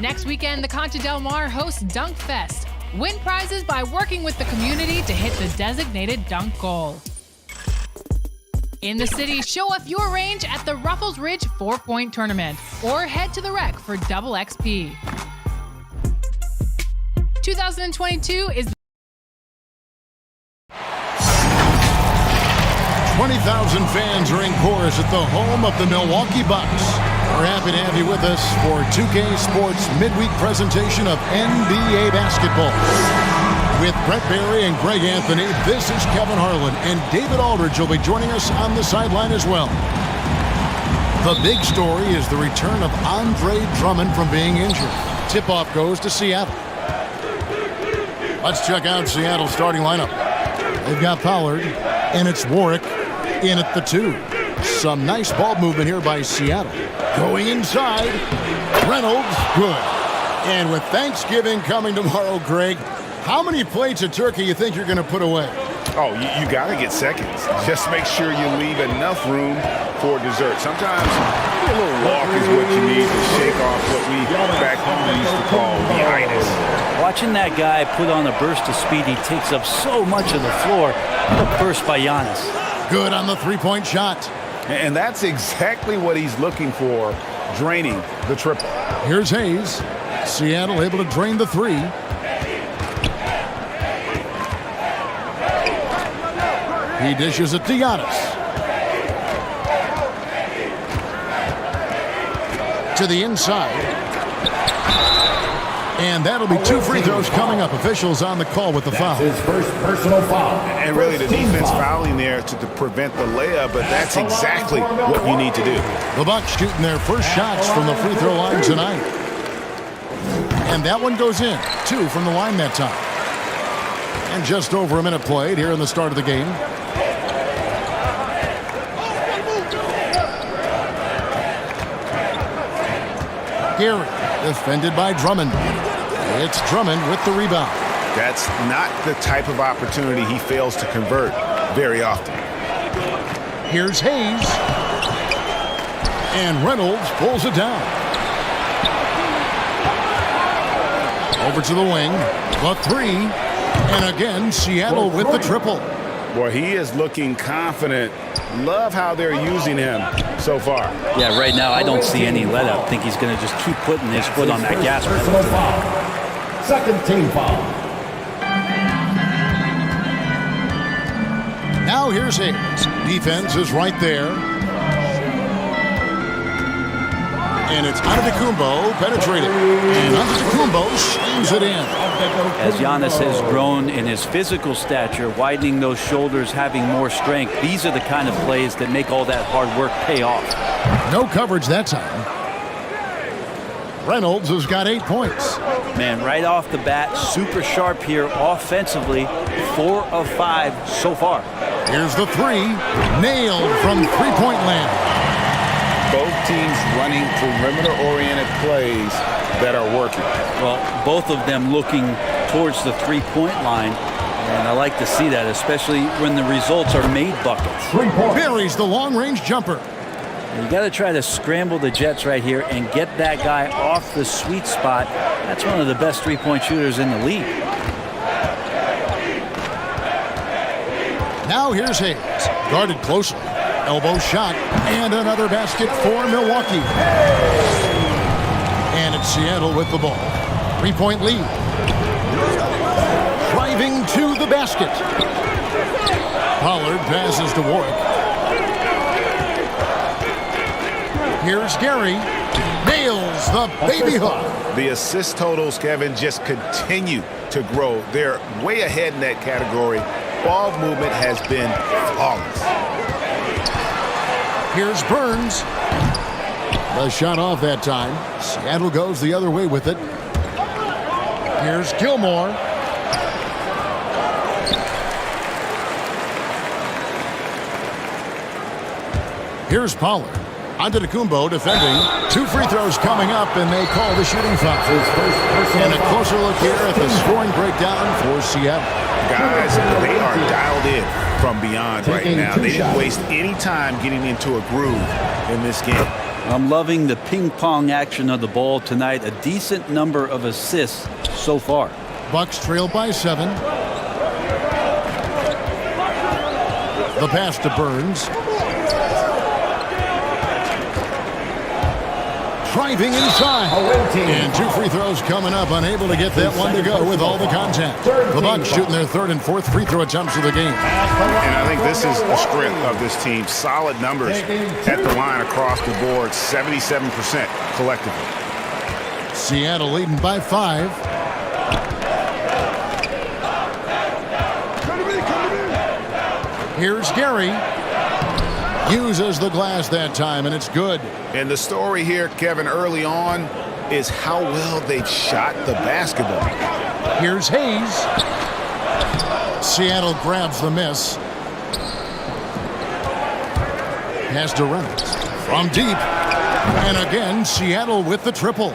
Next weekend, the Concha Del Mar hosts Dunk Fest. Win prizes by working with the community to hit the designated dunk goal. In the city, show off your range at the Ruffles Ridge 4-Point Tournament or head to the Rec for double XP. 2022 is 20,000 fans are in chorus at the home of the Milwaukee Bucks. We're happy to have you with us for 2K Sports midweek presentation of NBA basketball. With Brett Barry and Greg Anthony, this is Kevin Harlan, and David Aldridge will be joining us on the sideline as well. The big story is the return of Andre Drummond from being injured. Tip-off goes to Seattle. Let's check out Seattle's starting lineup. They've got Pollard, and it's Warwick in at the 2. Some nice ball movement here by Seattle. Going inside, Reynolds, good. And with Thanksgiving coming tomorrow, Greg, how many plates of turkey you think you're going to put away? Oh, you got to get seconds. Just make sure you leave enough room for dessert. Sometimes a little walk is what you need to shake off what we back home used to call the itis. Watching that guy put on a burst of speed, he takes up so much of the floor. What a burst by Giannis. Good on the three-point shot. And that's exactly what he's looking for, draining the triple. Here's Hayes. Seattle able to drain the 3. He dishes it to Giannis. To the inside. And that'll be 2 free throws coming up. Officials on the call with the foul. His first personal foul. And really the defense fouling there to prevent the layup, but that's exactly what you need to do. The Bucks shooting their first shots from the free throw line tonight. And that one goes in. 2 from the line that time. And just over a minute played here in the start of the game. Gary, defended by Drummond. It's Drummond with the rebound. That's not the type of opportunity he fails to convert very often. Here's Hayes. And Reynolds pulls it down. Over to the wing. The 3. And again, Seattle with the triple. Boy, he is looking confident. Love how they're using him so far. Yeah, right now I don't see any let up. I think he's going to just keep putting his foot on that gas pedal. Second team foul. Now here's Hayes. Defense is right there. And it's Antetokounmpo penetrated. And Antetokounmpo slams it in. As Giannis has grown in his physical stature, widening those shoulders, having more strength, these are the kind of plays that make all that hard work pay off. No coverage that time. Reynolds has got 8 points. Man, right off the bat, super sharp here offensively. 4 of 5 so far. Here's the 3. Nailed from three-point land. Both teams running perimeter-oriented plays that are working. Well, both of them looking towards the three-point line. And I like to see that, especially when the results are made buckets. Buries the long-range jumper. You got to try to scramble the Jets right here and get that guy off the sweet spot. That's one of the best three-point shooters in the league. Now here's Hayes. Guarded closely. Elbow shot. And another basket for Milwaukee. And it's Seattle with the ball. 3-point lead. Driving to the basket. Pollard passes to Warwick. Here's Gary. Nails the baby hook. The assist totals, Kevin, just continue to grow. They're way ahead in that category. Ball movement has been flawless. Here's Burns. The shot off that time. Seattle goes the other way with it. Here's Gilmore. Here's Pollard. Antetokounmpo defending. 2 free throws coming up, and they call the shooting foul. And a closer look here at the scoring breakdown for Seattle. Guys, they are dialed in from beyond right now. They didn't waste any time getting into a groove in this game. I'm loving the ping pong action of the ball tonight. A decent number of assists so far. Bucks trail by 7. The pass to Burns. Driving inside. And 2 free throws coming up. Unable to get that one to go with all the contact. The Bucks shooting their 3rd and 4th free throw attempts of the game. And I think this is the strength of this team. Solid numbers at the line across the board. 77% collectively. Seattle leading by 5. Here's Gary. Uses the glass that time, and it's good. And the story here, Kevin, early on is how well they've shot the basketball. Here's Hayes. Seattle grabs the miss. Pass to Reynolds from deep. And again, Seattle with the triple.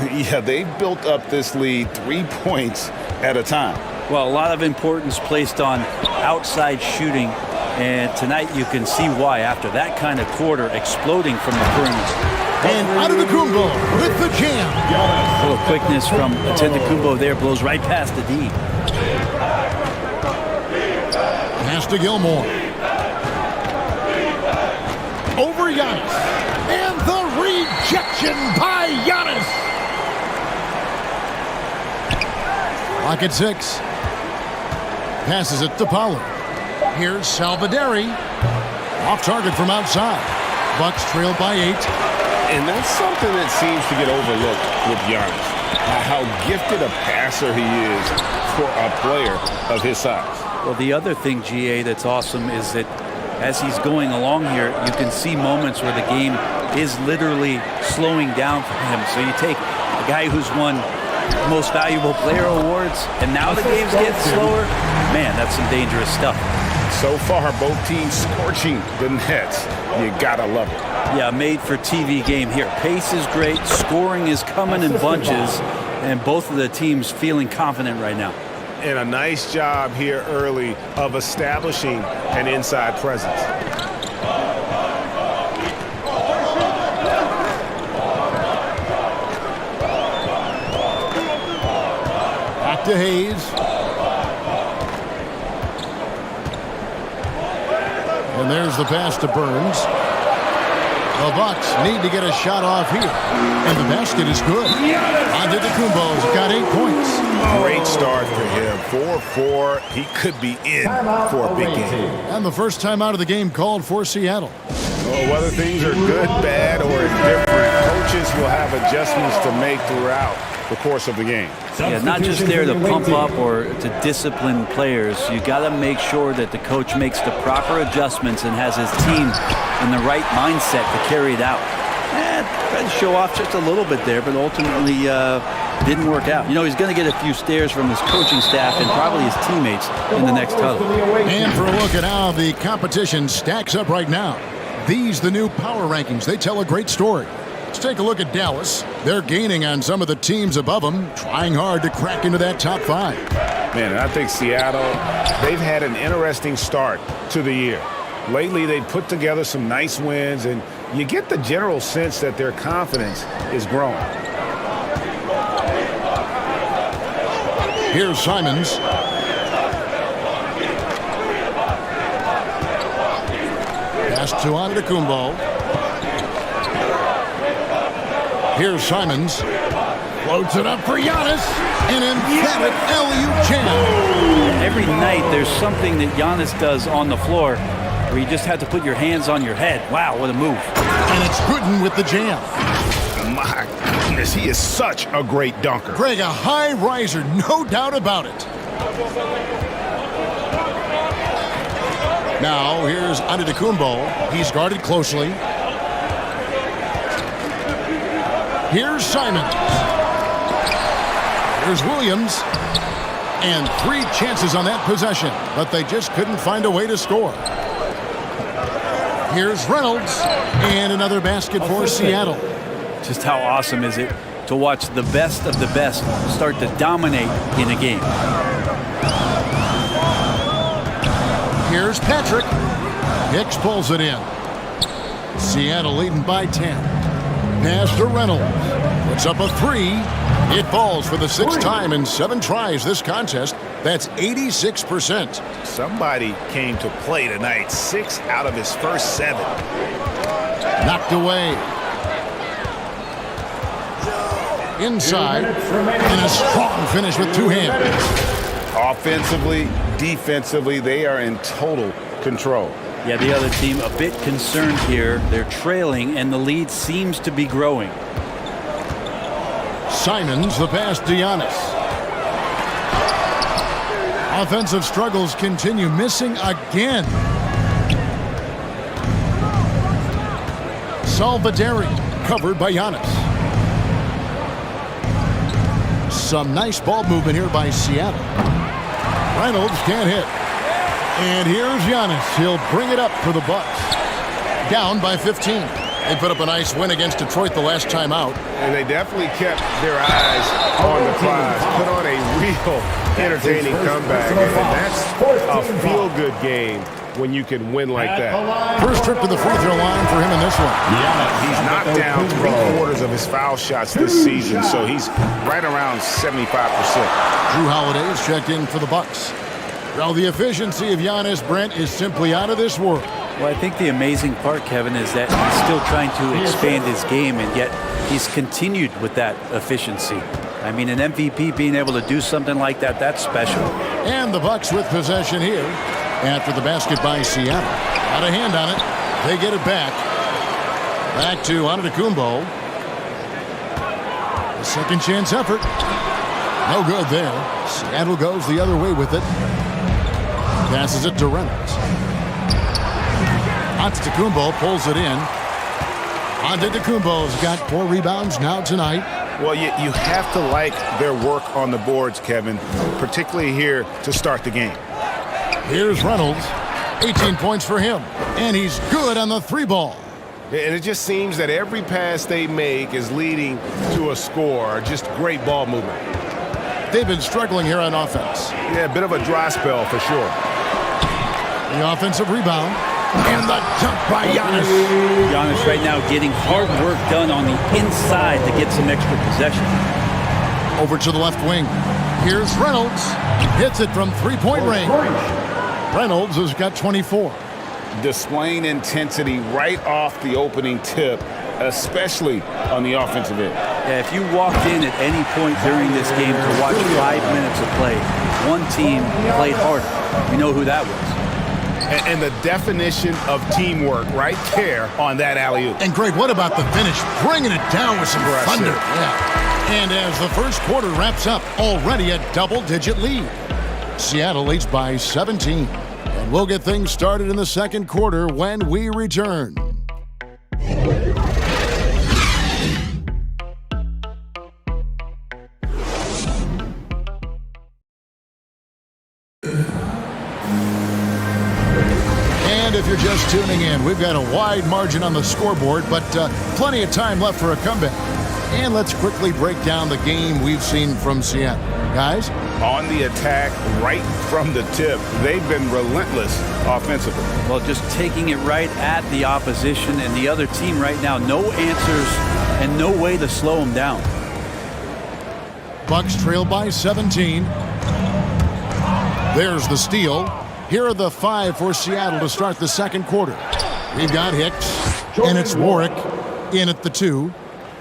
Yeah, they've built up this lead 3 points at a time. Well, a lot of importance placed on outside shooting. And tonight you can see why after that kind of quarter exploding from the perimeter. And Antetokounmpo with the jam. A little quickness from Antetokounmpo there, blows right past the D. Pass to Gilmore. Over Giannis. And the rejection by Giannis. Clock at 6. Passes it to Pollard. Here's Salvadori. Off target from outside. Bucks trail by 8. And that's something that seems to get overlooked with Giannis. How gifted a passer he is for a player of his size. Well, the other thing, GA, that's awesome is that as he's going along here, you can see moments where the game is literally slowing down for him. So you take a guy who's won most valuable player awards, and now the game's getting slower. Man, that's some dangerous stuff. So far, both teams scorching the nets. You gotta love it. Yeah, made for TV game here. Pace is great, scoring is coming in bunches, and both of the teams feeling confident right now. And a nice job here early of establishing an inside presence. Back to Hayes. And there's the pass to Burns. The Bucks need to get a shot off here. And the basket is good. Antetokounmpo's got 8 points. Great start for him. 4-4. He could be in for a big game. And the first time out of the game called for Seattle. Well, whether things are good, bad, or indifferent, coaches will have adjustments to make throughout the course of the game. Yeah, not just there to pump up or to discipline players. You got to make sure that the coach makes the proper adjustments and has his team in the right mindset to carry it out. Tried to show off just a little bit there, but ultimately didn't work out. You know, he's going to get a few stares from his coaching staff and probably his teammates in the next huddle. And for a look at how the competition stacks up right now. These, the new power rankings, they tell a great story. Let's take a look at Dallas. They're gaining on some of the teams above them, trying hard to crack into that top 5. Man, and I think Seattle, they've had an interesting start to the year. Lately, they've put together some nice wins, and you get the general sense that their confidence is growing. Here's Simons. Pass to Antetokounmpo. Here's Simons. Floats it up for Giannis. An emphatic LU jam. Every night there's something that Giannis does on the floor where you just have to put your hands on your head. Wow, what a move. And it's Gooden with the jam. My goodness, he is such a great dunker. Greg, a high riser, no doubt about it. Now, here's Antetokounmpo. He's guarded closely. Here's Simons. Here's Williams. And 3 chances on that possession, but they just couldn't find a way to score. Here's Reynolds. And another basket for Seattle. Just how awesome is it to watch the best of the best start to dominate in a game. Here's Patrick. Hicks pulls it in. Seattle leading by 10. Pass to Reynolds. Puts up a 3. It falls for the 6th time in 7 tries this contest. That's 86%. Somebody came to play tonight. 6 out of his first 7. Knocked away. Inside. And a strong finish with 2 hands. Offensively, defensively, they are in total control. Yeah, the other team a bit concerned here. They're trailing, and the lead seems to be growing. Simons, the pass to Giannis. Offensive struggles continue, missing again. Salvadori, covered by Giannis. Some nice ball movement here by Seattle. Reynolds can't hit. And here's Giannis. He'll bring it up for the Bucks. Down by 15. They put up a nice win against Detroit the last time out. And they definitely kept their eyes on the prize. Put on a real entertaining comeback. And that's a feel-good game when you can win like that. First trip to the free throw line for him in this one. He's knocked down 3/4 of his foul shots this season, so he's right around 75%. Drew Holiday is checked in for the Bucks. Well, the efficiency of Giannis, Brent, is simply out of this world. Well, I think the amazing part, Kevin, is that he's still trying to expand his game, and yet he's continued with that efficiency. I mean, an MVP being able to do something like that, that's special. And the Bucks with possession here after the basket by Seattle. Got a hand on it. They get it back. Back to Antetokounmpo. A second chance effort. No good there. Seattle goes the other way with it. Passes it to Reynolds. Antetokounmpo pulls it in. Antetokounmpo's got 4 rebounds now tonight. Well, you have to like their work on the boards, Kevin, particularly here to start the game. Here's Reynolds. 18 points for him. And he's good on the 3-ball. And it just seems that every pass they make is leading to a score. Just great ball movement. They've been struggling here on offense. Yeah, a bit of a dry spell for sure. The offensive rebound. And the jump by Giannis. Giannis right now getting hard work done on the inside to get some extra possession. Over to the left wing. Here's Reynolds. Hits it from 3-point range. Reynolds has got 24. Displaying intensity right off the opening tip, especially on the offensive end. Yeah, if you walked in at any point during this game to watch 5 minutes of play, one team played harder. We know who that was. And the definition of teamwork right there on that alley-oop. And Greg, what about the finish? Bringing it down with some thunder. Yeah. And as the first quarter wraps up, already a double-digit lead. Seattle leads by 17. And we'll get things started in the second quarter when we return. And if you're just tuning in, we've got a wide margin on the scoreboard, but plenty of time left for a comeback. And let's quickly break down the game we've seen from Seattle. Guys? On the attack right from the tip, they've been relentless offensively. Well, just taking it right at the opposition and the other team right now. No answers and no way to slow them down. Bucks trail by 17. There's the steal. Here are the 5 for Seattle to start the second quarter. We've got Hicks, and it's Warwick in at the 2.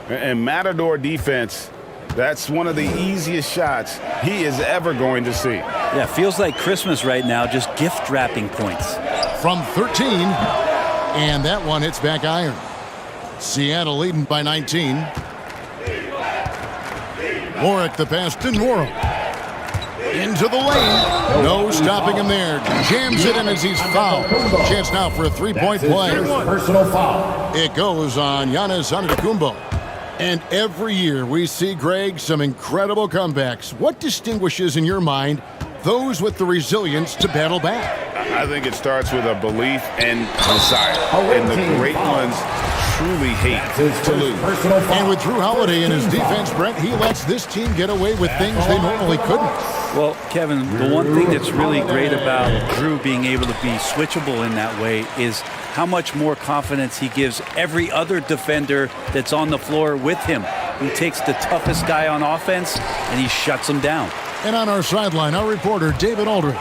And Matador defense, that's one of the easiest shots he is ever going to see. Yeah, feels like Christmas right now, just gift wrapping points. From 13, and that one hits back iron. Seattle leading by 19. Warwick the pass to Noro. Into the lane. No stopping him there. Jams it in as he's fouled. Chance now for a 3-point play. Personal foul. It goes on Giannis Antetokounmpo. And every year we see, Greg, some incredible comebacks. What distinguishes in your mind those with the resilience to battle back? I think it starts with a belief and desire. And the great ones truly hate to lose. And with Drew Holiday in his defense, Brent, he lets this team get away with things they normally couldn't. Well, Kevin, the one thing that's really great about Drew being able to be switchable in that way is how much more confidence he gives every other defender that's on the floor with him. He takes the toughest guy on offense, and he shuts him down. And on our sideline, our reporter, David Aldridge.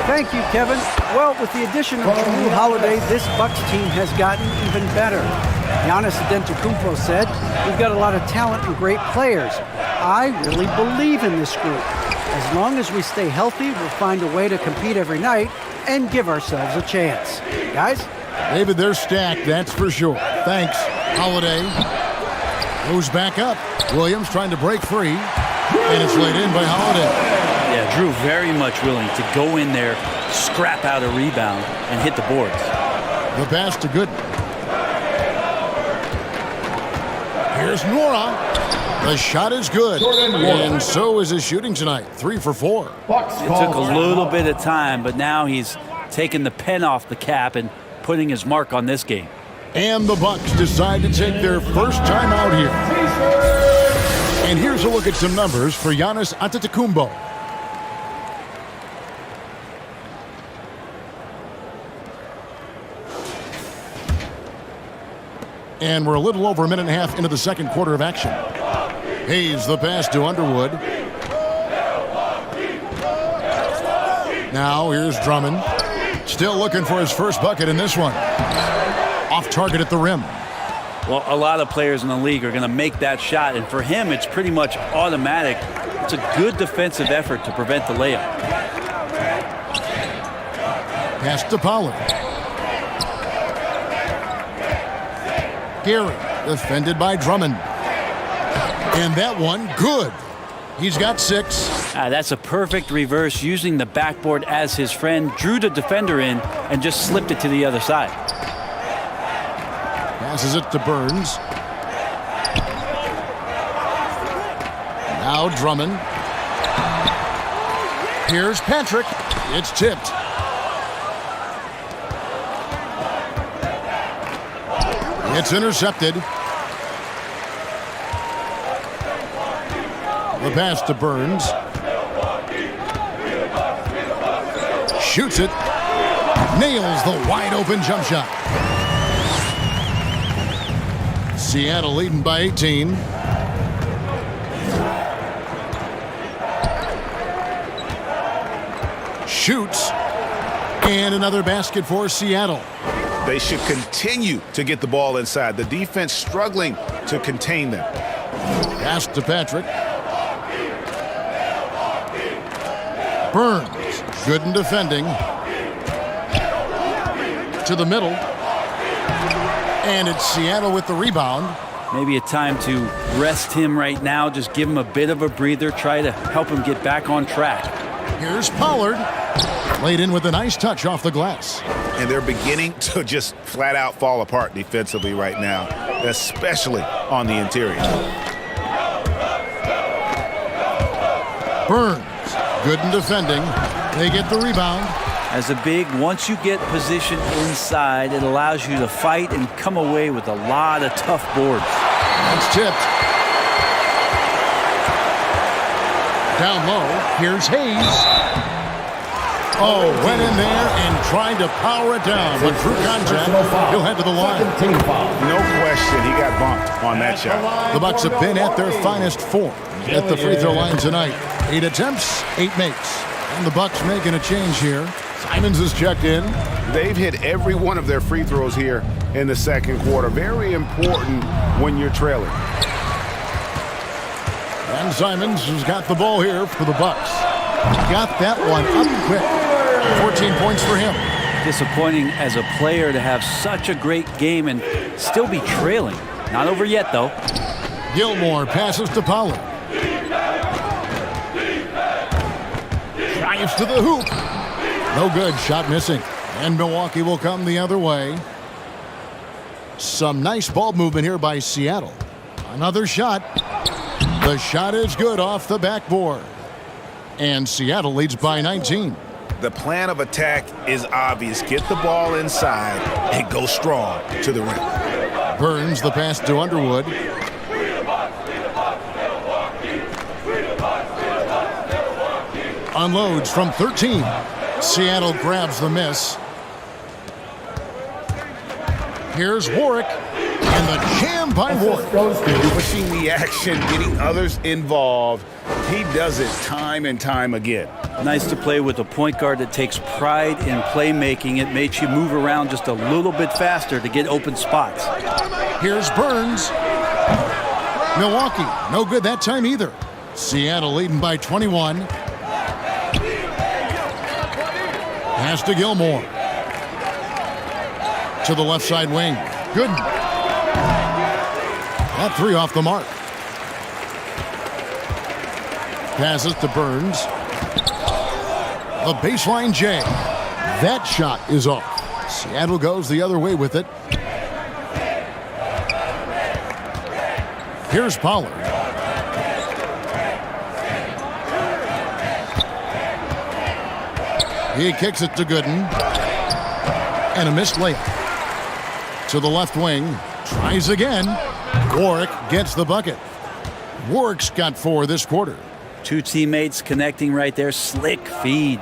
Thank you, Kevin. Well, with the addition of Jrue Holiday, this Bucks team has gotten even better. Giannis Antetokounmpo said, "We've got a lot of talent and great players. I really believe in this group. As long as we stay healthy, we'll find a way to compete every night and give ourselves a chance." Guys? David, they're stacked, that's for sure. Thanks. Holiday moves back up. Williams trying to break free, and it's laid in by Holiday. Yeah, Jrue very much willing to go in there, scrap out a rebound, and hit the boards. The pass to Gooden. Here's Nora. The shot is good, and so is his shooting tonight. 3 for 4. It took a little bit of time, but now he's taking the pen off the cap and putting his mark on this game. And the Bucks decide to take their first time out here. And here's a look at some numbers for Giannis Antetokounmpo. And we're a little over a minute and a half into the second quarter of action. Hayes the pass to Underwood. Now here's Drummond. Still looking for his first bucket in this one. Off target at the rim. Well, a lot of players in the league are going to make that shot, and for him, it's pretty much automatic. It's a good defensive effort to prevent the layup. Pass to Pollard. Gary, defended by Drummond. And that one, good. He's got 6. That's a perfect reverse, using the backboard as his friend, drew the defender in, and just slipped it to the other side. Passes it to Burns. Now Drummond. Here's Patrick. It's tipped. It's intercepted. The pass to Burns. Shoots it. Nails the wide open jump shot. Seattle leading by 18. Shoots. And another basket for Seattle. They should continue to get the ball inside. The defense struggling to contain them. Pass to Patrick. Burns. Good in defending. To the middle. And it's Seattle with the rebound. Maybe a time to rest him right now. Just give him a bit of a breather. Try to help him get back on track. Here's Pollard. Laid in with a nice touch off the glass. And they're beginning to just flat out fall apart defensively right now, especially on the interior. Burns. Good in defending. They get the rebound. As a big, once you get position inside, it allows you to fight and come away with a lot of tough boards. It's tipped. Down low, here's Hayes. Oh, went in there and tried to power it down, but through contact, he'll head to the line. No question, he got bumped on that shot. The Bucks have been at their finest 4 at the free throw line tonight. 8 attempts, 8 makes. And the Bucks making a change here. Simons is checked in. They've hit every one of their free throws here in the second quarter. Very important when you're trailing. And Simons has got the ball here for the Bucks. Got that one up quick. 14 points for him. Disappointing as a player to have such a great game and still be trailing. Not over yet, though. Gilmore passes to Pollard. Drives to the hoop. No good. Shot missing. And Milwaukee will come the other way. Some nice ball movement here by Seattle. Another shot. The shot is good off the backboard. And Seattle leads by 19. The plan of attack is obvious. Get the ball inside and go strong to the rim. Burns the pass to Underwood. Unloads from 13. Seattle grabs the miss. Here's Warwick, and the jam by Warwick. Pushing the action, getting others involved. He does it time and time again. Nice to play with a point guard that takes pride in playmaking. It makes you move around just a little bit faster to get open spots. Here's Burns. Milwaukee, no good that time either. Seattle leading by 21. Pass to Gilmore. To the left side wing. Good. That three off the mark. Passes to Burns. A baseline J. That shot is off. Seattle goes the other way with it. Here's Pollard. He kicks it to Gooden. And a missed layup. To the left wing. Tries again. Warwick gets the bucket. Warwick's got 4 this quarter. Two teammates connecting right there. Slick feed.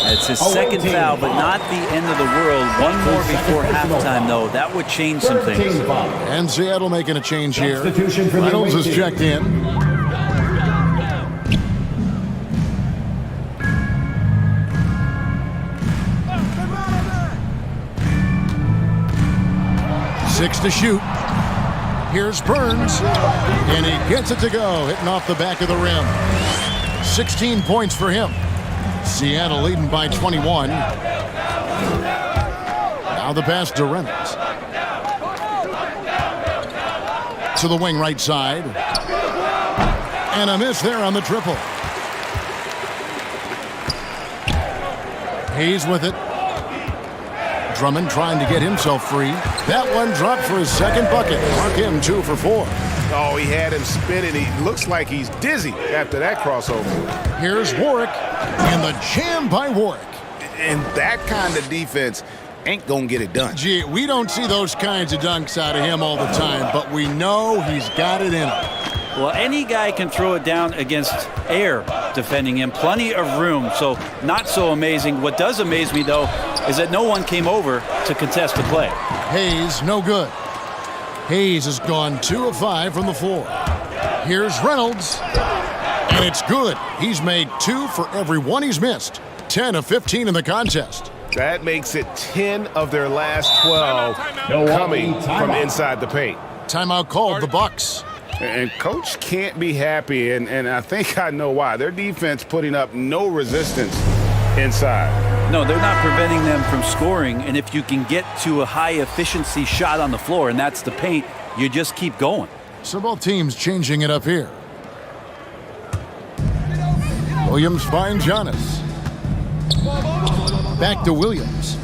It's his second foul, but not the end of the world. One more before halftime, though. That would change some things. And Seattle making a change here. Reynolds is checked in. Six to shoot. Here's Burns, and he gets it to go, hitting off the back of the rim. 16 points for him. Seattle leading by 21. Now the pass to Reynolds. To the wing right side. And a miss there on the triple. Hayes with it. Drummond trying to get himself free. That one dropped for his second bucket. Mark him 2 for 4. Oh, he had him spinning. He looks like he's dizzy after that crossover. Here's Warwick, and the jam by Warwick. And that kind of defense ain't going to get it done. Gee, we don't see those kinds of dunks out of him all the time, but we know he's got it in him. Well, any guy can throw it down against air defending him. Plenty of room, so not so amazing. What does amaze me, though, is that no one came over to contest the play. Hayes, no good. Hayes has gone 2 of 5 from the floor. Here's Reynolds, and it's good. He's made 2 for every one he's missed. 10 of 15 in the contest. That makes it 10 of their last 12 coming from inside the paint. Timeout called, the Bucks. And Coach can't be happy, and I think I know why. Their defense putting up no resistance inside. No, they're not preventing them from scoring, and if you can get to a high-efficiency shot on the floor, and that's the paint, you just keep going. So both teams changing it up here. Williams finds Giannis. Back to Williams.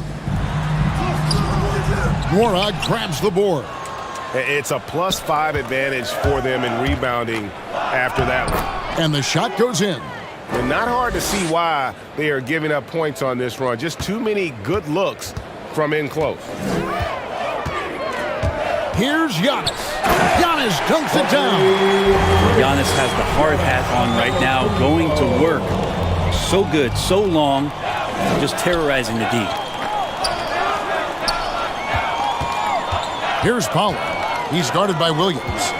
Morag grabs the board. It's a +5 advantage for them in rebounding after that one. And the shot goes in. And not hard to see why they are giving up points on this run. Just too many good looks from in close. Here's Giannis. Giannis dunks it down. Giannis has the hard hat on right now, going to work. So good, so long, just terrorizing the D. Here's Pollard. He's guarded by Williams.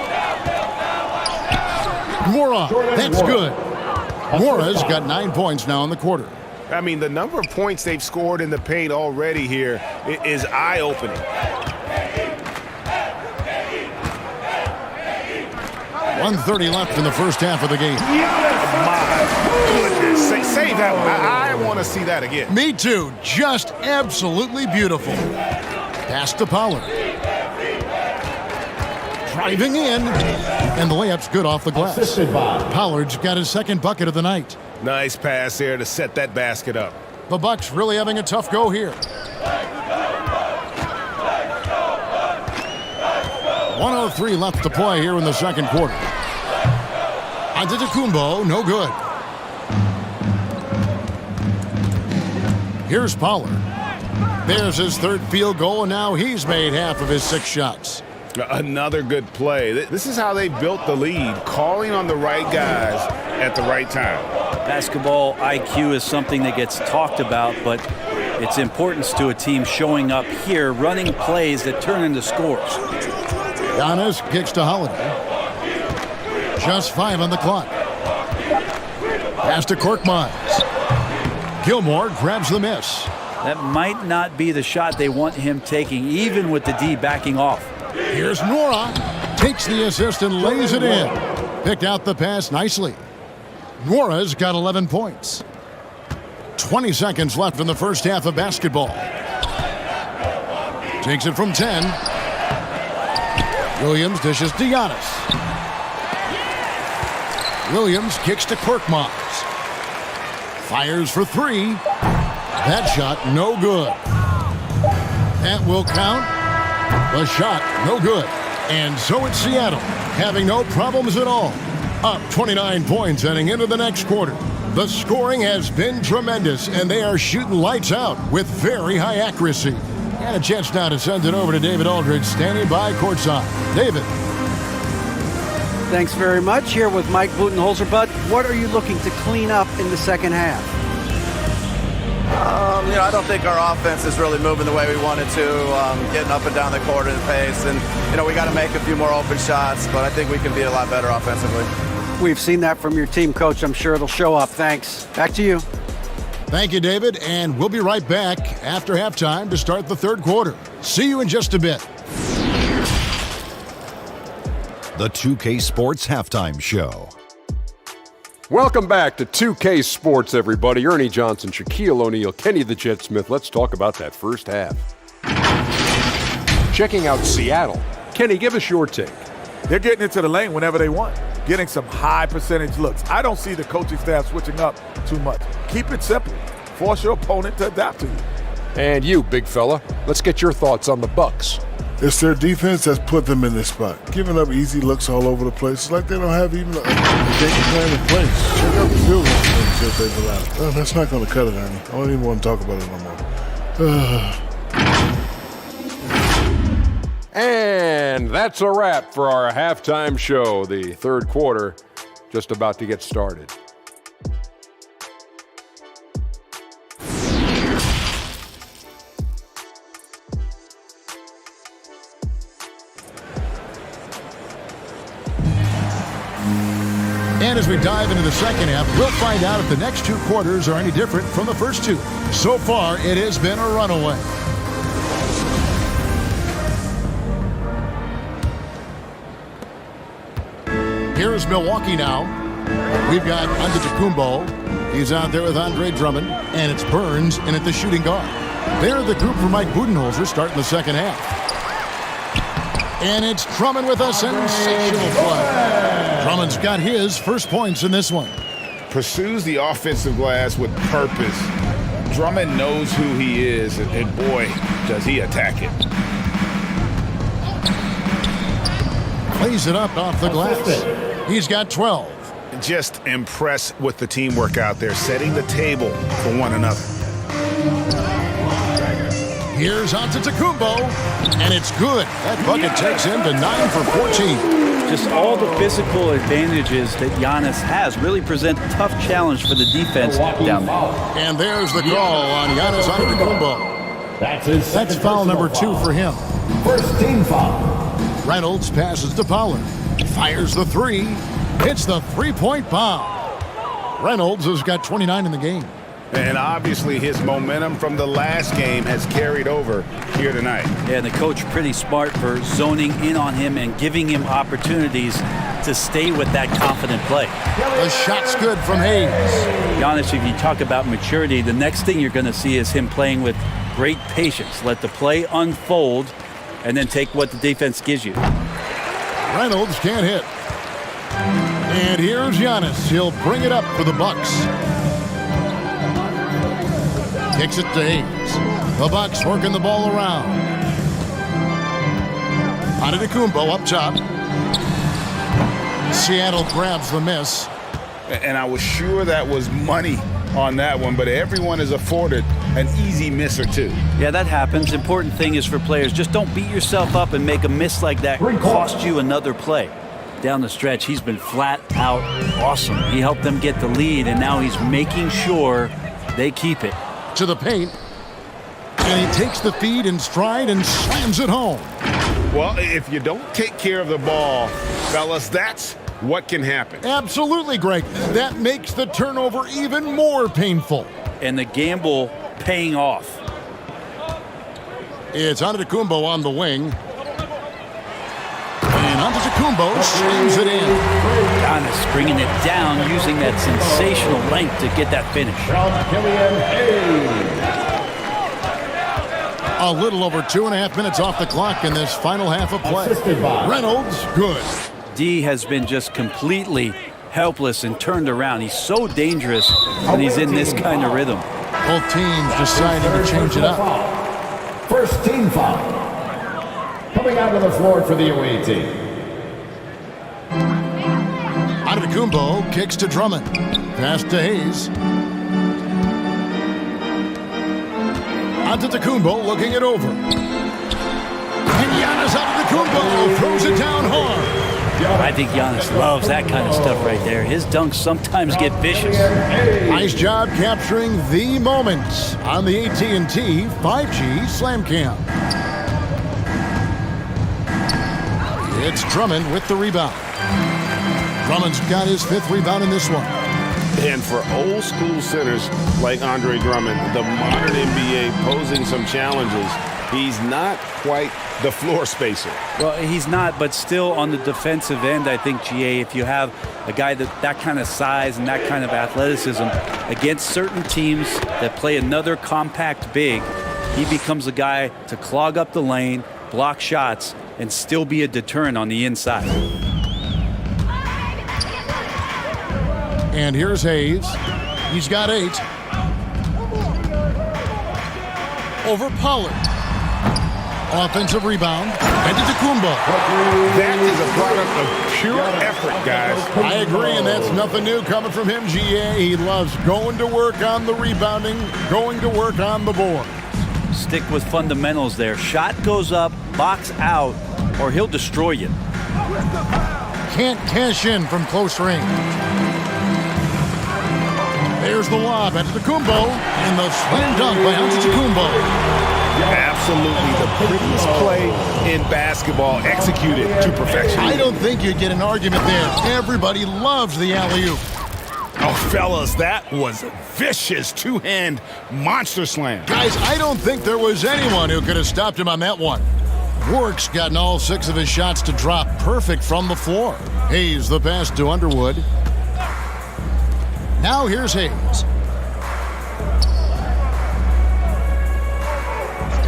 Mora, that's good. Mora's got 9 points now in the quarter. I mean, the number of points they've scored in the paint already here is eye-opening. 1:30 left in the first half of the game. My goodness. Save that one. I want to see that again. Me too. Just absolutely beautiful. Pass to Pollard. Driving in, and the layup's good off the glass. Pollard's got his second bucket of the night. Nice pass there to set that basket up. The Bucks really having a tough go here. 1:03 left to play here in the second quarter. Antetokounmpo, no good. Here's Pollard. There's his third field goal, and now he's made half of his 6 shots. Another good play. This is how they built the lead, calling on the right guys at the right time. Basketball IQ is something that gets talked about, but It's importance to a team showing up here, running plays that turn into scores. Giannis kicks to Holiday. Just 5 on the clock. Pass to Korkmaz. Gilmore grabs the miss. That might not be the shot they want him taking, even with the D backing off. Here's Nora. Takes the assist and lays it in. Picked out the pass nicely. Nora's got 11 points. 20 seconds left in the first half of basketball. Takes it from 10. Williams dishes to Giannis. Williams kicks to Korkmaz. Fires for 3. That shot, no good. That will count. The shot, no good. And so it's Seattle, having no problems at all. Up 29 points heading into the next quarter. The scoring has been tremendous, and they are shooting lights out with very high accuracy. And a chance now to send it over to David Aldridge, standing by courtside. David. Thanks very much. Here with Mike Budenholzer. Bud, what are you looking to clean up in the second half? I don't think our offense is really moving the way we wanted to, getting up and down the court at a pace. And, we got to make a few more open shots, but I think we can be a lot better offensively. We've seen that from your team, Coach. I'm sure it'll show up. Thanks. Back to you. Thank you, David. And we'll be right back after halftime to start the third quarter. See you in just a bit. The 2K Sports Halftime Show. Welcome back to 2K Sports, everybody. Ernie Johnson, Shaquille O'Neal, Kenny the Jet Smith. Let's talk about that first half. Checking out Seattle. Kenny, give us your take. They're getting into the lane whenever they want, getting some high percentage looks. I don't see the coaching staff switching up too much. Keep it simple. Force your opponent to adapt to you. And you, big fella, let's get your thoughts on the Bucks. It's their defense that's put them in this spot, giving up easy looks all over the place. It's like they don't have even a game plan in place. Check out the field goal that they've allowed. Oh, that's not going to cut it, Ernie. I don't even want to talk about it no more. And that's a wrap for our halftime show. The third quarter just about to get started. And as we dive into the second half, we'll find out if the next two quarters are any different from the first two. So far, it has been a runaway. Here's Milwaukee now. We've got Antetokounmpo. He's out there with Andre Drummond. And it's Burns in at the shooting guard. They're the group for Mike Budenholzer starting the second half. And it's Drummond with a sensational play. Drummond's got his first points in this one. Pursues the offensive glass with purpose. Drummond knows who he is, and boy, does he attack it. Plays it up off the glass. He's got 12. Just impressed with the teamwork out there, setting the table for one another. Here's Antetokounmpo, and it's good. That bucket takes him to 9 for 14. Just all the physical advantages that Giannis has really present a tough challenge for the defense down there. And there's the call on Giannis Antetokounmpo. That's foul number 2 for him. First team foul. Reynolds passes to Pollard. Fires the 3. Hits the three-point bomb. Reynolds has got 29 in the game. And obviously his momentum from the last game has carried over here tonight. Yeah, the coach pretty smart for zoning in on him and giving him opportunities to stay with that confident play. The shot's good from Hayes. Giannis, if you talk about maturity, the next thing you're going to see is him playing with great patience. Let the play unfold and then take what the defense gives you. Reynolds can't hit. And here's Giannis. He'll bring it up for the Bucks. Kicks it to Hayes. The Bucks working the ball around. Antetokounmpo up top. Seattle grabs the miss. And I was sure that was money on that one, but everyone is afforded an easy miss or two. Yeah, that happens. Important thing is for players, just don't beat yourself up and make a miss like that cost you another play. Down the stretch, he's been flat out awesome. He helped them get the lead, and now he's making sure they keep it. To the paint. And he takes the feed in stride and slams it home. Well, if you don't take care of the ball, fellas, that's what can happen. Absolutely, Greg. That makes the turnover even more painful. And the gamble paying off. It's Antetokounmpo on the wing. And Antetokounmpo slams it in. Giannis bringing it down, using that sensational length to get that finish. A little over 2.5 minutes off the clock in this final half of play. Reynolds, good. D has been just completely helpless and turned around. He's so dangerous when he's in this kind of rhythm. Both teams deciding to change it up. First team foul. Coming out of the floor for the away team. Antetokounmpo kicks to Drummond. Pass to Hayes. Antetokounmpo looking it over. And Giannis Antetokounmpo throws it down hard. I think Giannis loves that kind of stuff right there. His dunks sometimes get vicious. Nice job capturing the moments on the AT&T 5G Slam Cam. It's Drummond with the rebound. Drummond's got his 5th rebound in this one. And for old school centers like Andre Drummond, the modern NBA posing some challenges, he's not quite the floor spacer. Well, he's not, but still on the defensive end, I think, GA, if you have a guy that kind of size and that kind of athleticism against certain teams that play another compact big, he becomes a guy to clog up the lane, block shots, and still be a deterrent on the inside. And here's Hayes. He's got 8. Over Pollard. Offensive rebound. Antetokounmpo. That is a product of pure effort, guys. I agree, and that's nothing new coming from him, GA. He loves going to work on the rebounding, going to work on the board. Stick with fundamentals there. Shot goes up, box out, or he'll destroy you. Can't cash in from close range. There's the lob. Antetokounmpo, and the slam dunk by Antetokounmpo. Absolutely the prettiest play in basketball, executed to perfection. I don't think you'd get an argument there. Everybody loves the alley-oop. Oh, fellas, that was a vicious two-hand monster slam. Guys, I don't think there was anyone who could have stopped him on that one. Warwick's gotten all 6 of his shots to drop perfect from the floor. Hayes the pass to Underwood. Now here's Hayes.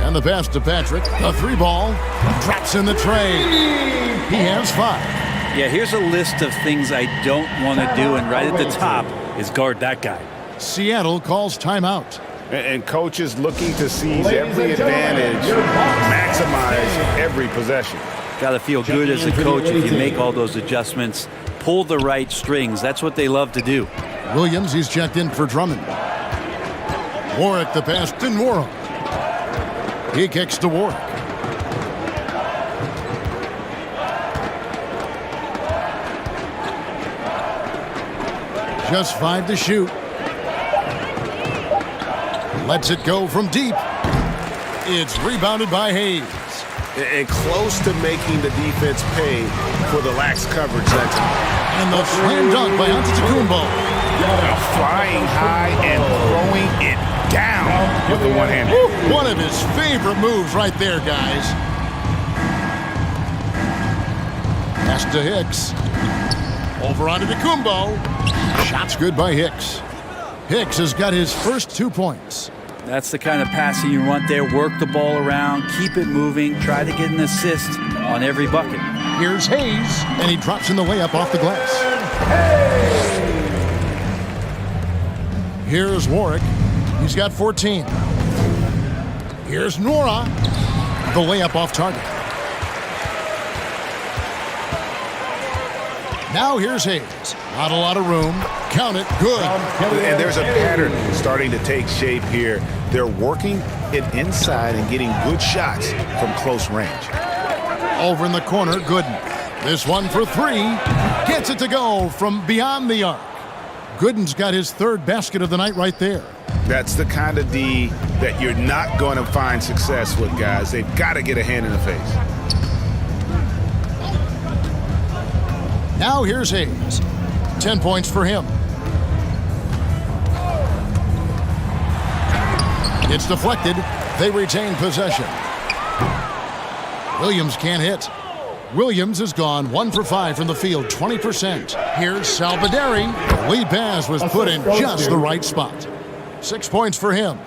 And the pass to Patrick. The 3-ball drops in the tray. He has 5. Yeah, here's a list of things I don't want to do, and right at the top is guard that guy. Seattle calls timeout. And coaches looking to seize every advantage, maximize every possession. Got to feel good as a coach if you make all those adjustments, pull the right strings. That's what they love to do. Williams, he's checked in for Drummond. Warwick the pass to Nora. He kicks to Warwick. Just 5 to shoot. Lets it go from deep. It's rebounded by Hayes. And close to making the defense pay for the lax coverage that time. And the slam dunk by Antetokounmpo. Flying high and throwing it down with the one-hander. One of his favorite moves right there, guys. Pass to Hicks. Over onto Antetokounmpo. Shot's good by Hicks. Hicks has got his first 2 points. That's the kind of passing you want there. Work the ball around, keep it moving, try to get an assist on every bucket. Here's Hayes, and he drops in the layup off the glass. Here's Warwick. He's got 14. Here's Nora. The layup off target. Now here's Hayes. Not a lot of room. Count it. Good. And there's a pattern starting to take shape here. They're working it inside and getting good shots from close range. Over in the corner, Gooden. This one for 3. Gets it to go from beyond the arc. Gooden's got his 3rd basket of the night right there. That's the kind of D that you're not going to find success with, guys. They've got to get a hand in the face. Now here's Hayes. 10 points for him. It's deflected. They retain possession. Williams can't hit. Williams has gone 1 for 5 from the field, 20%. Here's Salvaderi. The lead pass was put in just the right spot. 6 points for him.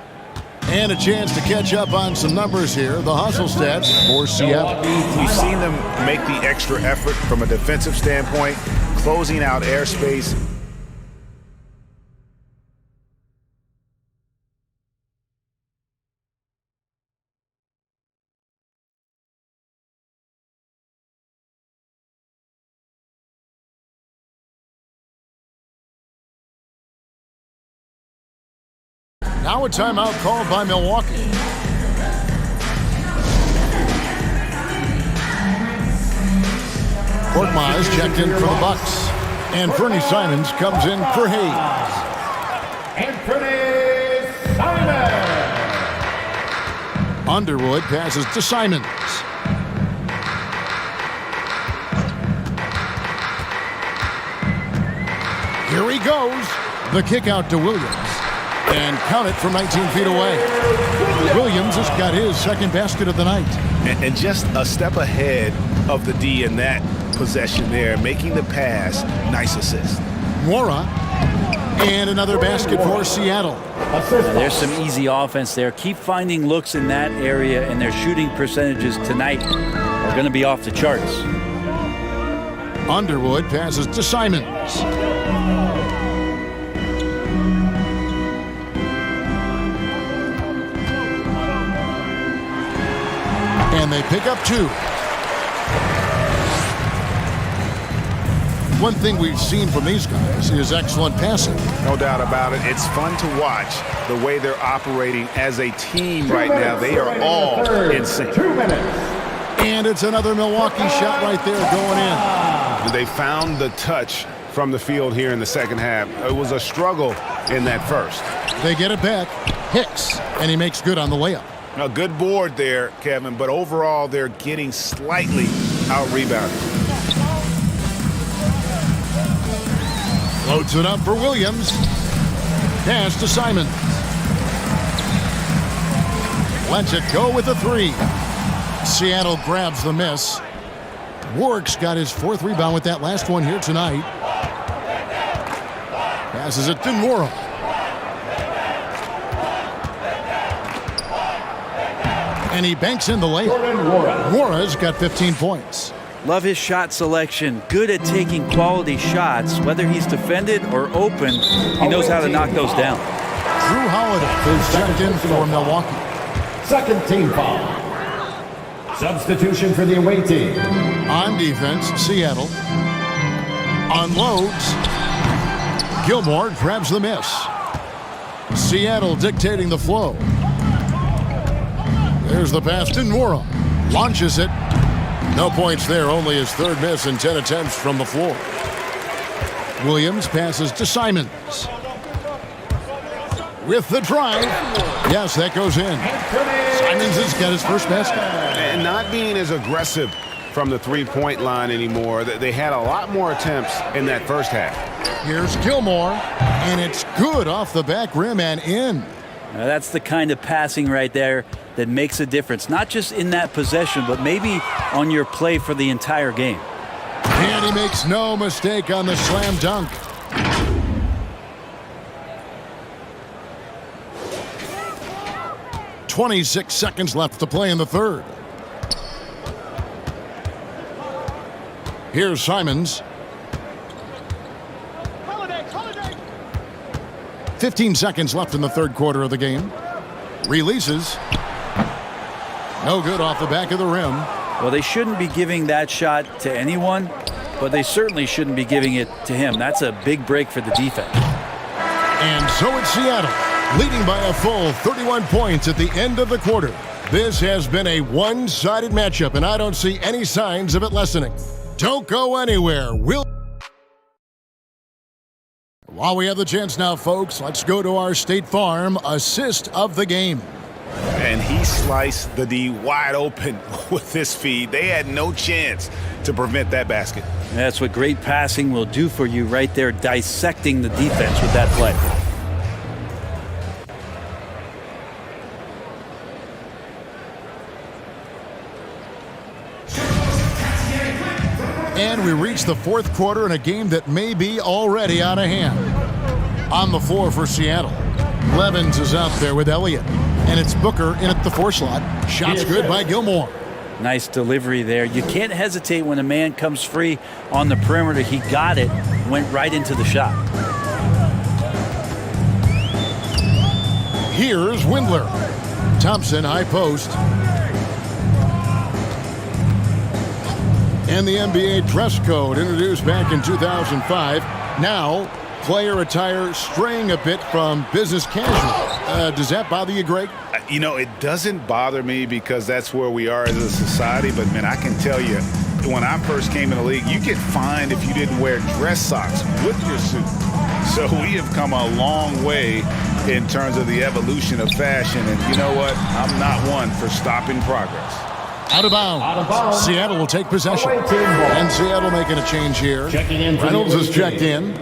And a chance to catch up on some numbers here. The hustle stats for Seattle. We've seen them make the extra effort from a defensive standpoint, closing out airspace. Now a timeout called by Milwaukee. Korkmaz checked in for the Bucks. And Fernie Simons comes in for Hayes. Anthony Simons. Underwood passes to Simons. Here he goes. The kick out to Williams. And count it from 19 feet away. Williams has got his second basket of the night. And just a step ahead of the D in that possession there, making the pass. Nice assist. Mora. And another basket for Seattle. There's some easy offense there. Keep finding looks in that area, and their shooting percentages tonight are going to be off the charts. Underwood passes to Simons. And they pick up 2. One thing we've seen from these guys is excellent passing. No doubt about it. It's fun to watch the way they're operating as a team right now. They are all in sync. 2 minutes. And it's another Milwaukee shot right there going in. They found the touch from the field here in the second half. It was a struggle in that first. They get it back. Hicks, and he makes good on the layup. A good board there, Kevin, but overall they're getting slightly out-rebounded. Loads it up for Williams. Pass to Simons. Lets it go with a 3. Seattle grabs the miss. Warwick's got his 4th rebound with that last one here tonight. Passes it to Mora. And he banks in the layup. Mora's got 15 points. Love his shot selection. Good at taking quality shots. Whether he's defended or open, he knows how to knock those down. Drew Holiday is checked in for Milwaukee. Second team foul. Substitution for the away team. On defense, Seattle unloads. Gilmore grabs the miss. Seattle dictating the flow. There's the pass to Mora. Launches it. No points there, only his 3rd miss in 10 attempts from the floor. Williams passes to Simons. With the drive. Yes, that goes in. Simons has got his first basket. And not being as aggressive from the three-point line anymore. They had a lot more attempts in that first half. Here's Gilmore, and it's good off the back rim and in. Now that's the kind of passing right there that makes a difference, not just in that possession, but maybe on your play for the entire game. And he makes no mistake on the slam dunk. .26 seconds left to play in the third. Here's Simons. 15 seconds left in the third quarter of the game. Releases. No good off the back of the rim. Well, they shouldn't be giving that shot to anyone, but they certainly shouldn't be giving it to him. That's a big break for the defense. And so it's Seattle, leading by a full 31 points at the end of the quarter. This has been a one-sided matchup, and I don't see any signs of it lessening. Don't go anywhere. We'll While we have the chance now, folks, let's go to our State Farm assist of the game. And he sliced the D wide open with this feed. They had no chance to prevent that basket. That's what great passing will do for you right there, dissecting the defense with that play. And we reach the fourth quarter in a game that may be already out of hand. On the floor for Seattle, Levens is out there with Elliott. And it's Booker in at the 4 slot. Shots good by Gilmore. Nice delivery there. You can't hesitate when a man comes free on the perimeter. He got it, went right into the shot. Here's Windler. Thompson, high post. And the NBA dress code introduced back in 2005. Now, player attire straying a bit from business casual. Does that bother you, Greg? You know, it doesn't bother me because that's where we are as a society. But, man, I can tell you, when I first came in the league, you get fined if you didn't wear dress socks with your suit. So we have come a long way in terms of the evolution of fashion. And you know what? I'm not one for stopping progress. Out of bounds. Seattle will take possession. And Seattle making a change here. Reynolds is checked in.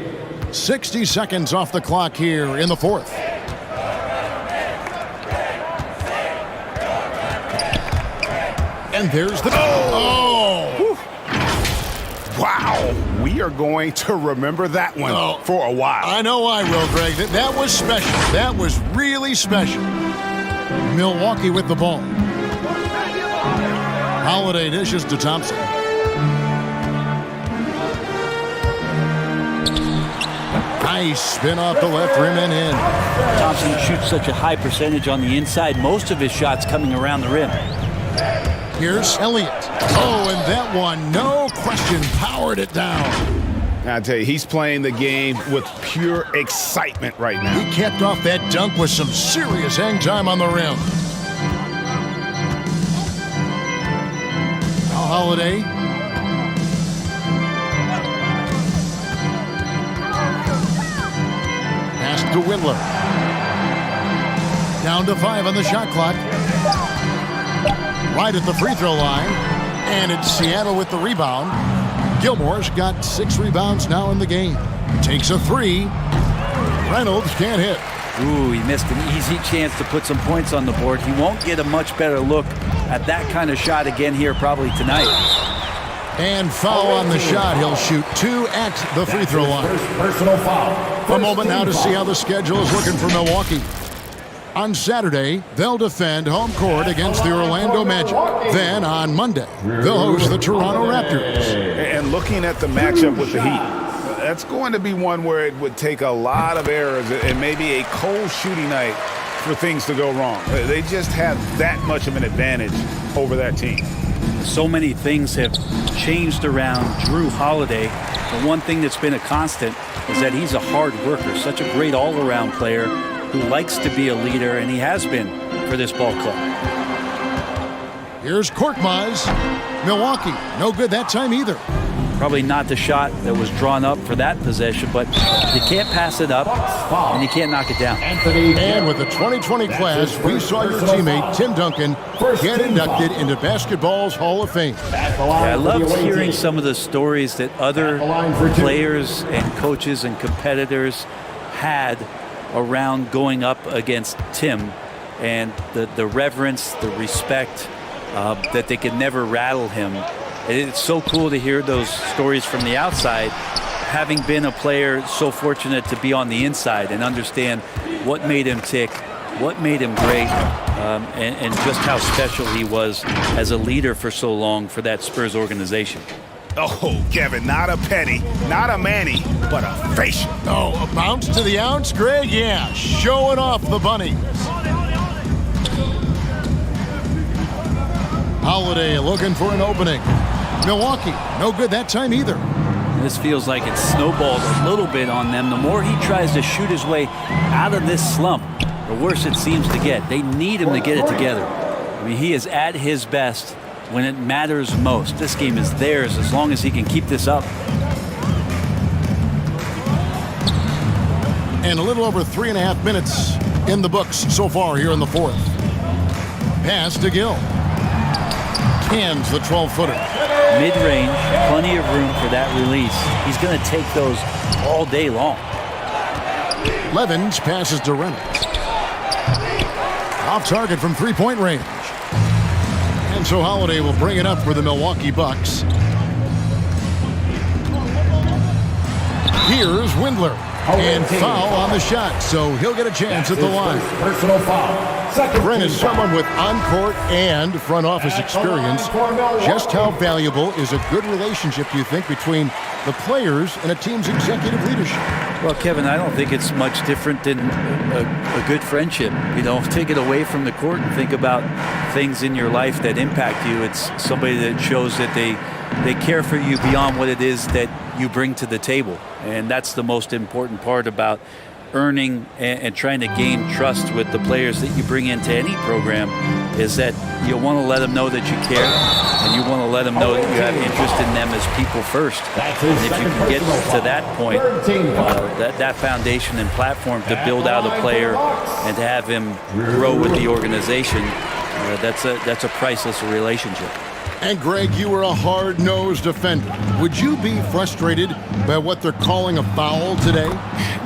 60 seconds off the clock here in the fourth. And there's the... Oh! Wow. We are going to remember that one for a while. I know I will, Greg. That was special. That was really special. Milwaukee with the ball. Holiday dishes to Thompson. Nice spin off the left rim and in. Thompson shoots such a high percentage on the inside. Most of his shots coming around the rim. Here's Elliott. Oh, and that one, no question, powered it down. I tell you, he's playing the game with pure excitement right now. He kept off that dunk with some serious hang time on the rim. Now Holiday. Pass to Windler. Down to 5 on the shot clock. Right at the free throw line. And it's Seattle with the rebound. Gilmore's got 6 rebounds now in the game. Takes a 3. Reynolds can't hit. Ooh, he missed an easy chance to put some points on the board. He won't get a much better look at that kind of shot again here probably tonight. And foul on the shot. He'll shoot 2 at the free throw line. Personal foul. A moment now to see how the schedule is looking for Milwaukee. On Saturday, they'll defend home court against the Orlando Magic. Then on Monday, they'll host the Toronto Raptors. And looking at the matchup with the Heat, that's going to be one where it would take a lot of errors and maybe a cold shooting night for things to go wrong. They just have that much of an advantage over that team. So many things have changed around Jrue Holiday. The one thing that's been a constant is that he's a hard worker, such a great all-around player who likes to be a leader, and he has been for this ball club. Here's Korkmaz. Milwaukee, no good that time either. Probably not the shot that was drawn up for that possession, but you can't pass it up, and you can't knock it down. And with the 2020 class, we saw your teammate, Tim Duncan, get inducted into basketball's Hall of Fame. Yeah, I love hearing some of the stories that other players and coaches and competitors had around going up against Tim, and the reverence, the respect, that they could never rattle him. It's so cool to hear those stories from the outside, having been a player so fortunate to be on the inside and understand what made him tick, what made him great, and just how special he was as a leader for so long for that Spurs organization. Oh, Kevin, not a penny, not a Manny, but a facial. Oh, a bounce to the ounce, Greg? Yeah, showing off the bunny. Holiday looking for an opening. Milwaukee, no good that time either. This feels like it's snowballed a little bit on them. The more he tries to shoot his way out of this slump, the worse it seems to get. They need him to get it together. I mean, he is at his best when it matters most. This game is theirs as long as he can keep this up. And a little over 3.5 minutes in the books so far here in the fourth. Pass to Gill. Cans the 12-footer. Mid-range, plenty of room for that release. He's going to take those all day long. Levens passes to Reynolds. Off target from three-point range. And so Holiday will bring it up for the Milwaukee Bucks. Here's Windler. And foul on the shot, so he'll get a chance at the line. Personal foul. Brent is someone with on-court and front office experience. Just how valuable is a good relationship, do you think, between the players and a team's executive leadership? Well, Kevin, I don't think it's much different than a good friendship. You know, take it away from the court and think about things in your life that impact you. It's somebody that shows that they care for you beyond what it is that you bring to the table. And that's the most important part about earning and trying to gain trust with the players that you bring into any program, is that you want to let them know that you care, and you want to let them know that you have interest in them as people first. And if you can get to that point, that foundation and platform to build out a player and to have him grow with the organization, that's a priceless relationship. And Greg, you were a hard-nosed defender. Would you be frustrated by what they're calling a foul today?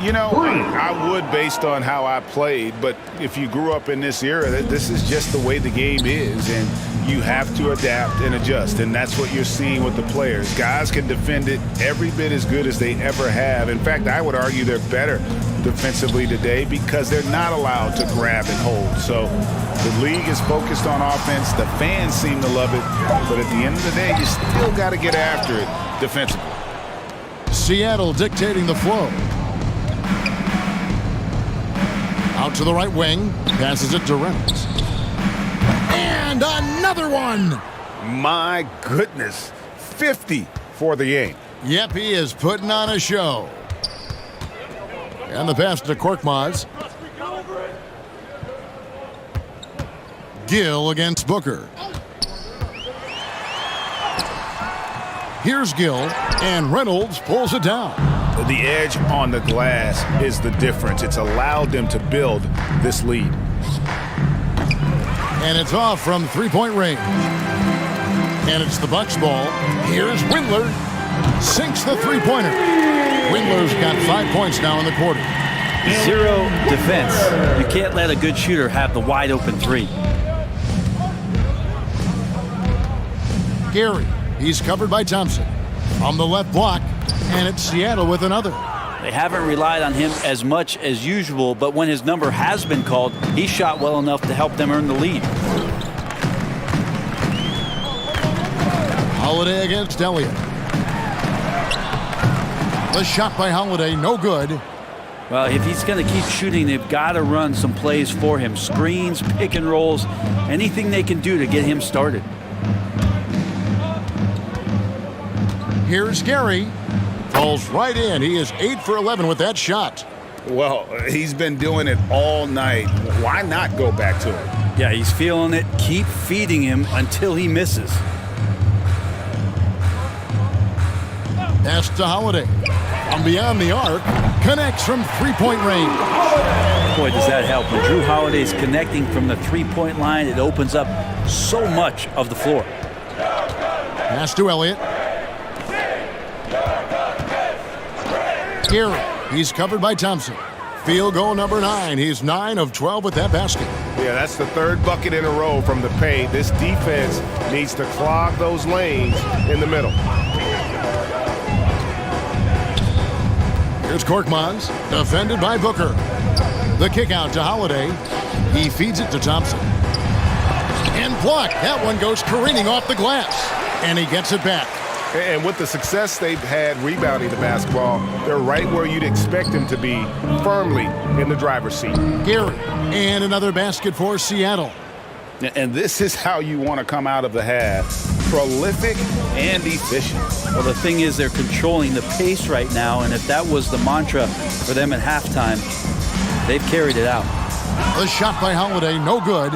You know, I would based on how I played, but if you grew up in this era, this is just the way the game is, and you have to adapt and adjust, and that's what you're seeing with the players. Guys can defend it every bit as good as they ever have. In fact, I would argue they're better defensively today because they're not allowed to grab and hold. So the league is focused on offense. The fans seem to love it, but at the end of the day, you still got to get after it defensively. Seattle dictating the flow. Out to the right wing, passes it to Reynolds. And another one! My goodness, 50 for the game. Yep, he is putting on a show. And the pass to Korkmaz. Gill against Booker. Here's Gill, and Reynolds pulls it down. The edge on the glass is the difference. It's allowed them to build this lead. And it's off from three-point range. And it's the Bucks ball. Here's Windler. Sinks the three-pointer. Windler's got 5 points now in the quarter. Zero defense. You can't let a good shooter have the wide-open three. Gary, he's covered by Thompson. On the left block, and it's Seattle with another. They haven't relied on him as much as usual, but when his number has been called, he shot well enough to help them earn the lead. Holiday against Elliott. The shot by Holiday, no good. Well, if he's going to keep shooting, they've got to run some plays for him. Screens, pick and rolls, anything they can do to get him started. Here's Gary. Falls right in. He is 8 for 11 with that shot. Well, he's been doing it all night. Why not go back to it? Yeah, he's feeling it. Keep feeding him until he misses. Pass to Holiday. From beyond the arc. Connects from three-point range. Boy, does that help. When Drew Holiday's connecting from the three-point line, it opens up so much of the floor. Pass to Elliott. Gary, he's covered by Thompson. Field goal number 9. He's 9 of 12 with that basket. Yeah, that's the third bucket in a row from the paint. This defense needs to clog those lanes in the middle. Here's Korkmaz, defended by Booker. The kick out to Holiday. He feeds it to Thompson. And blocked. That one goes careening off the glass. And he gets it back. And with the success they've had rebounding the basketball, they're right where you'd expect them to be, firmly in the driver's seat. Gary, and another basket for Seattle. And this is how you want to come out of the half. Prolific and efficient. Well, the thing is, they're controlling the pace right now, and if that was the mantra for them at halftime, they've carried it out. The shot by Holiday, no good.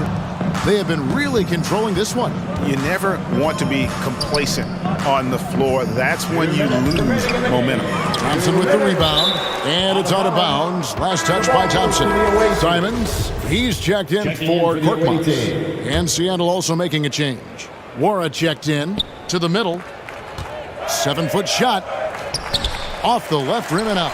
They have been really controlling this one. You never want to be complacent. on the floor, that's when you lose momentum. Thompson with the rebound, and it's out of bounds. Last touch by Thompson. Simons, he's checked in for Korkmaz. And Seattle also making a change. Wara checked in to the middle. 7-foot shot. Off the left rim and out.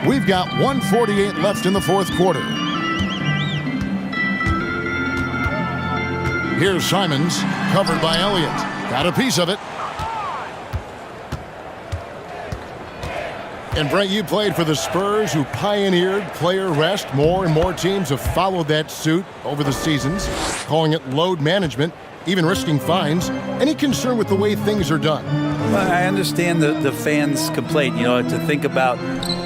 We've got 1:48 left in the fourth quarter. Here's Simons, covered by Elliott. Got a piece of it. And Brett, you played for the Spurs, who pioneered player rest. More and more teams have followed that suit over the seasons, calling it load management, even risking fines. Any concern with the way things are done? Well, I understand the fans' complaint. You know, to think about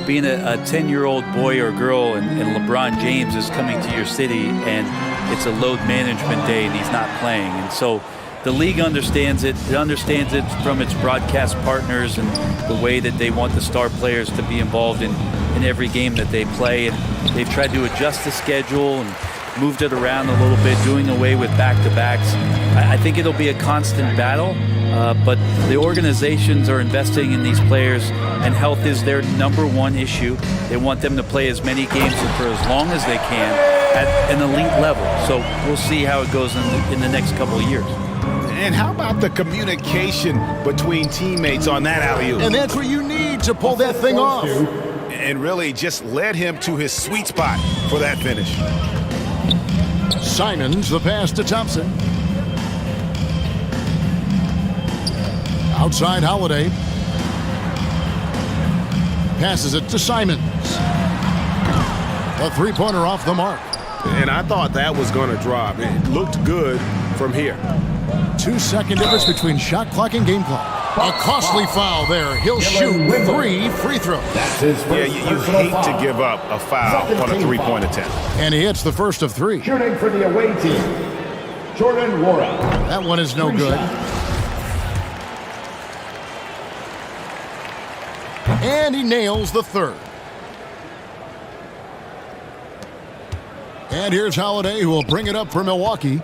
being a 10-year-old boy or girl and LeBron James is coming to your city and it's a load management day and he's not playing. And so the league understands it. It understands it from its broadcast partners and the way that they want the star players to be involved in every game that they play. And they've tried to adjust the schedule and moved it around a little bit, doing away with back-to-backs. I think it'll be a constant battle, but the organizations are investing in these players, and health is their number one issue. They want them to play as many games for as long as they can at an elite level. So we'll see how it goes in the next couple of years. And how about the communication between teammates on that alley-oop? And that's what you need to pull that thing off. And really just led him to his sweet spot for that finish. Simons, the pass to Thompson. Outside Holiday. Passes it to Simons. A three-pointer off the mark. And I thought that was going to drop. It looked good from here. 2-second difference between shot clock and game clock. A costly foul there. He'll shoot 3 free throws. Yeah, you hate to give up a foul on a three-point attempt. And he hits the first of 3. Shooting for the away team, Jordan Wara. That one is no good. And he nails the third. And here's Holiday, who will bring it up for Milwaukee.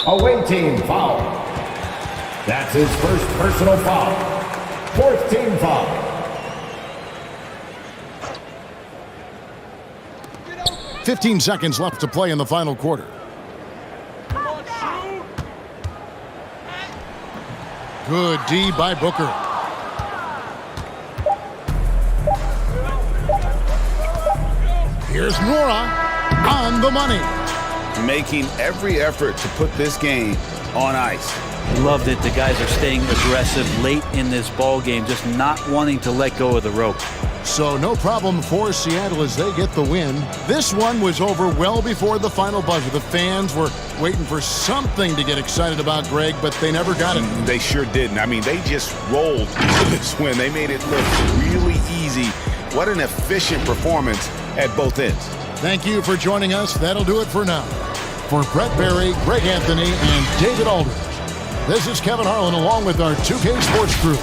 Away team foul. That's his first personal foul. 4th team foul. "15 seconds left to play in the final quarter. Good D by Booker. Here's Nora on the money. Making every effort to put this game on ice. Loved it. The guys are staying aggressive late in this ball game, just not wanting to let go of the rope. So no problem for Seattle as they get the win. This one was over well before the final buzzer. The fans were waiting for something to get excited about, Greg, but they never got it. They sure didn't. I mean, they just rolled this win. They made it look really easy. What an efficient performance at both ends. Thank you for joining us. That'll do it for now. For Brett Berry, Greg Anthony, and David Aldridge, this is Kevin Harlan along with our 2K Sports crew.